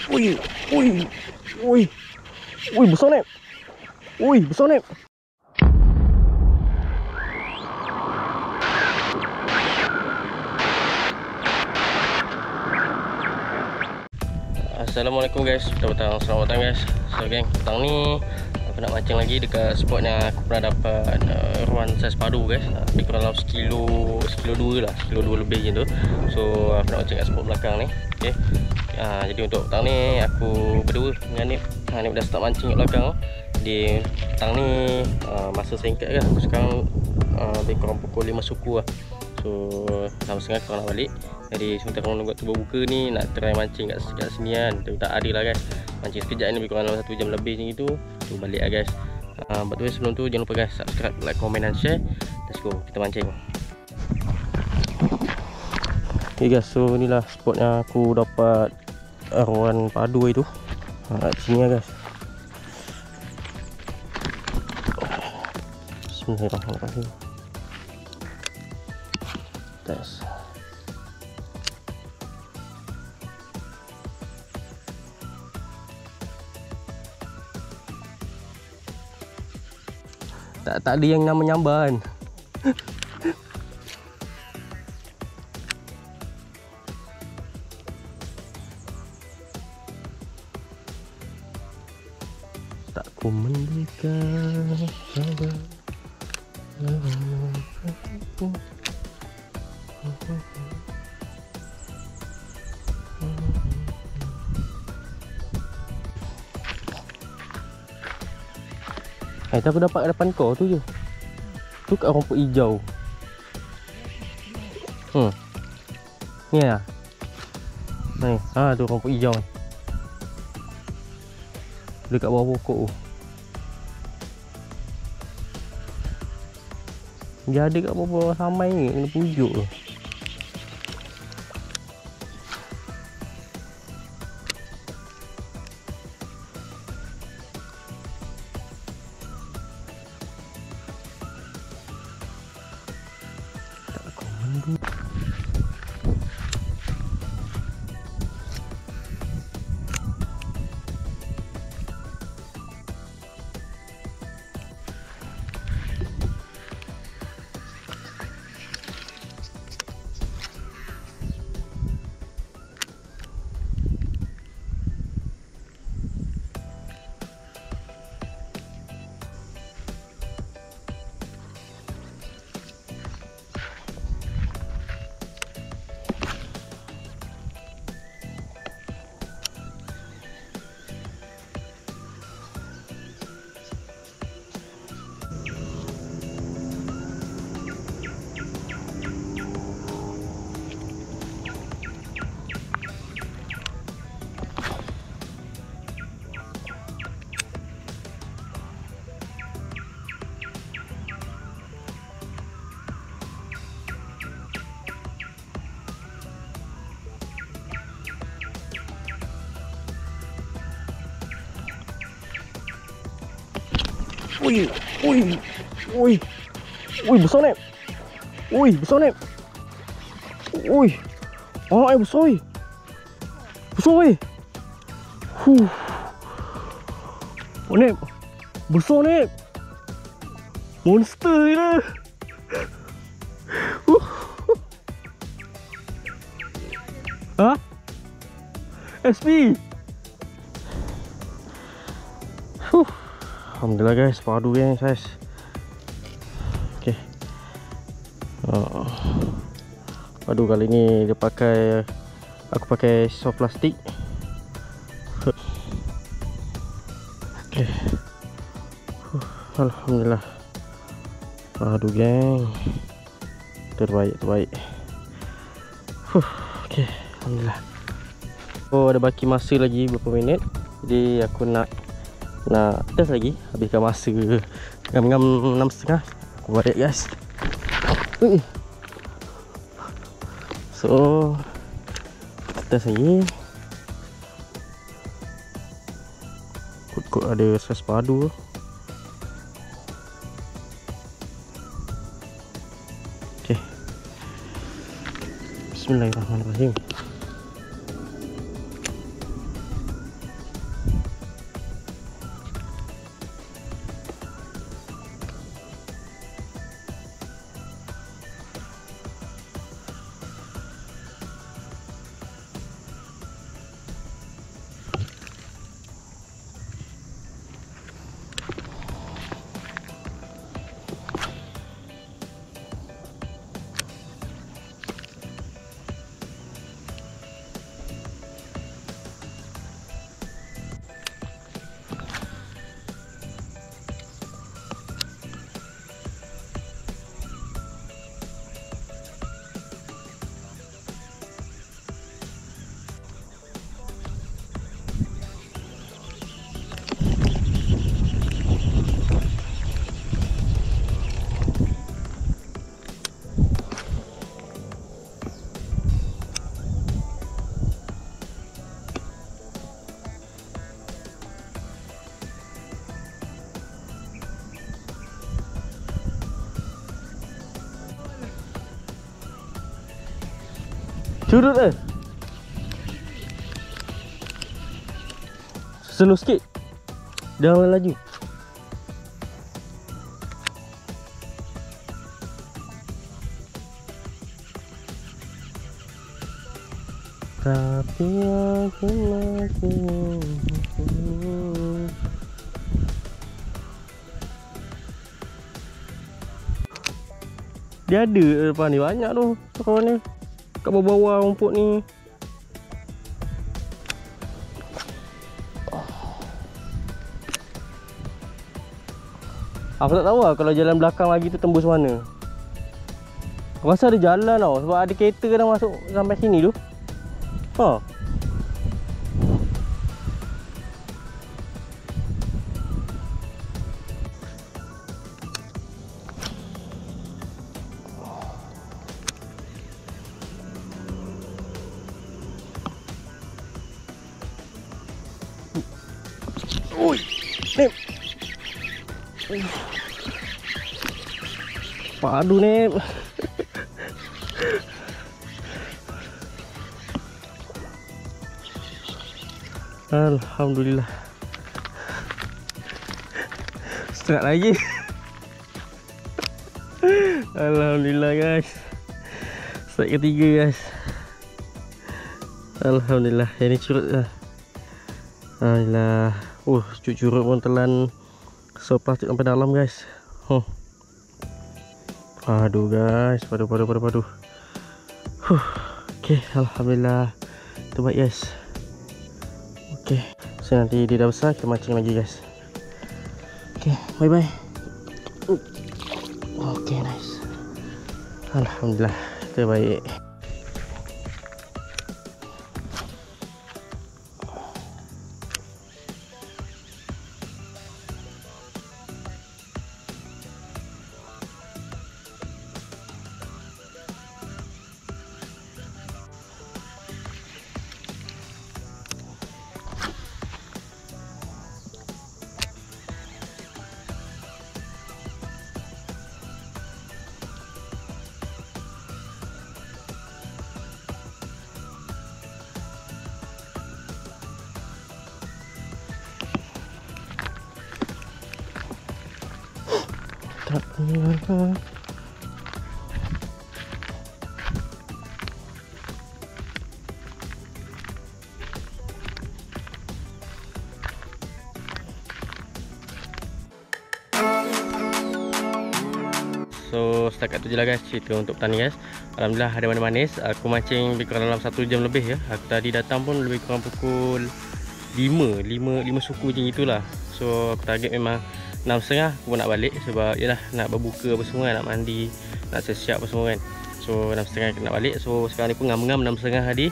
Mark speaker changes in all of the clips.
Speaker 1: Ui, ui, ui, ui, besar ni. Ui, besar ni. Assalamualaikum guys, selamat datang guys. So geng, petang ni aku nak mancing lagi dekat spot yang aku pernah dapat ruan saiz padu guys. Lebih kurang dalam sekilo 2 lah, sekilo 2 lebih je tu. So aku nak mancing kat spot belakang ni. Okay. Jadi untuk petang ni aku berdua dengan Nip. Nip dah start mancing kat belakang. Jadi petang ni masa singkat kan. Aku sekarang lebih kurang pukul 5 suku lah. So dalam setengah korang nak balik. Jadi sebentar korang nunggu tu buka ni, nak try mancing kat sini kan. Tapi tak ada lah guys. Mancing sekejap ni lebih kurang dalam 1 jam lebih macam itu. Tu balik lah guys. But sebelum tu jangan lupa guys, subscribe, like, komen dan share. Let's go, kita mancing. Okay guys, so inilah spot yang aku dapat ruan padu itu. Kat sini lah guys. Bismillahirrahmanirrahim. Tes. Tak ada yang nama nyamban. Tak ku mendekat sabar. Aku dapat kat depan kau tu je. Tu kat rumput hijau. Ni lah. Ni, tu rumput hijau ni. Dekat bawah pokok tu. Dia ada kat bawah samai ni, kena pujuk tu. Ui, ui, ui, ui, besar ni. Ui, besar ni. Ui, besar ni. Besar ni. Ni, besar ni. Monster ni lah. SP. Alhamdulillah guys, padu yang saiz. Okay. Padu kali ni dia pakai, aku pakai soft plastik. Okay. Alhamdulillah. Padu geng. Terbaik. Okay, alhamdulillah. Oh, ada baki masa lagi beberapa minit. Jadi aku nak tes lagi, habiskan masa ngam-ngam 6.30. Aku balik guys. So tes lagi. Kut-kut ada saiz padu. Okay. Bismillahirrahmanirrahim. Curut eh. Slow sikit. Jangan laju. Tapi aku masih dia ada depan ni, banyak tu kawan ni kat bawah-bawah rumput ni. Aku tak tahu lah kalau jalan belakang lagi tu tembus mana. Aku rasa ada jalan tau, sebab ada kereta dah masuk sampai sini tu. Ha. Oi, Nip. Padu Nip. Alhamdulillah. Setengah lagi. Alhamdulillah guys. Strike ketiga guys. Alhamdulillah. Yang ni curut lah. Alhamdulillah. Curut pun telan so plastik sampai dalam guys. Padu guys. Padu. Okay, alhamdulillah. Terbaik guys. Okay, so nanti dia dah besar kita mancing lagi guys. Okay, bye bye. Okay, nice. Alhamdulillah, terbaik. Tak apa. So setakat tu je lah guys cerita untuk petani guys. Alhamdulillah ada manis-manis. Aku mancing lebih kurang dalam 1 jam lebih ya. Aku tadi datang pun lebih kurang pukul 5 suku macam itulah. So aku target memang 6.30 aku pun nak balik sebab yalah nak berbuka apa semua, nak mandi, nak siap apa semua kan. So 6.30 aku nak balik. So sekarang ni pun ngam-ngam 6.30 tadi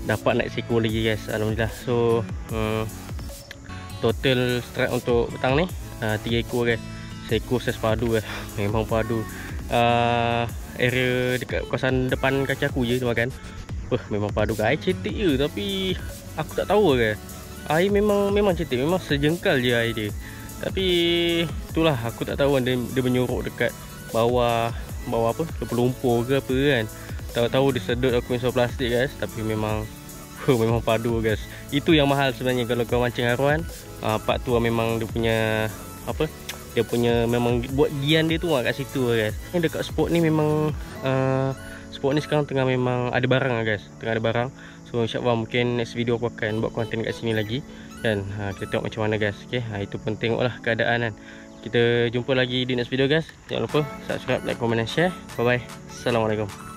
Speaker 1: dapat naik seekor lagi guys. Alhamdulillah. So total strike untuk petang ni 3 ekor guys. Seekor saiz padu guys. Memang padu. Area dekat kawasan depan kaki aku je tu makan. Memang padu guys. Air cetek je tapi aku tak tahu guys. Air memang cetek, memang sejengkal je air dia. Tapi itulah aku tak tahu dia menyorok dekat bawah apa ke pelumpur ke apa kan. Tahu-tahu dia sedut aku insur plastik guys. Tapi memang padu guys. Itu yang mahal sebenarnya kalau kau mancing haruan. Part tu memang dia punya apa, dia punya memang buat gian dia tu kat situ guys. Ni dekat spot ni memang spot ni sekarang tengah memang ada barang guys. Tengah ada barang. So insyaAllah mungkin next video aku akan buat konten kat sini lagi. Dan kita tengok macam mana guys. Okay, itu pun tengoklah keadaan kan. Kita jumpa lagi di next video guys. Jangan lupa subscribe, like, comment dan share. Bye bye. Assalamualaikum.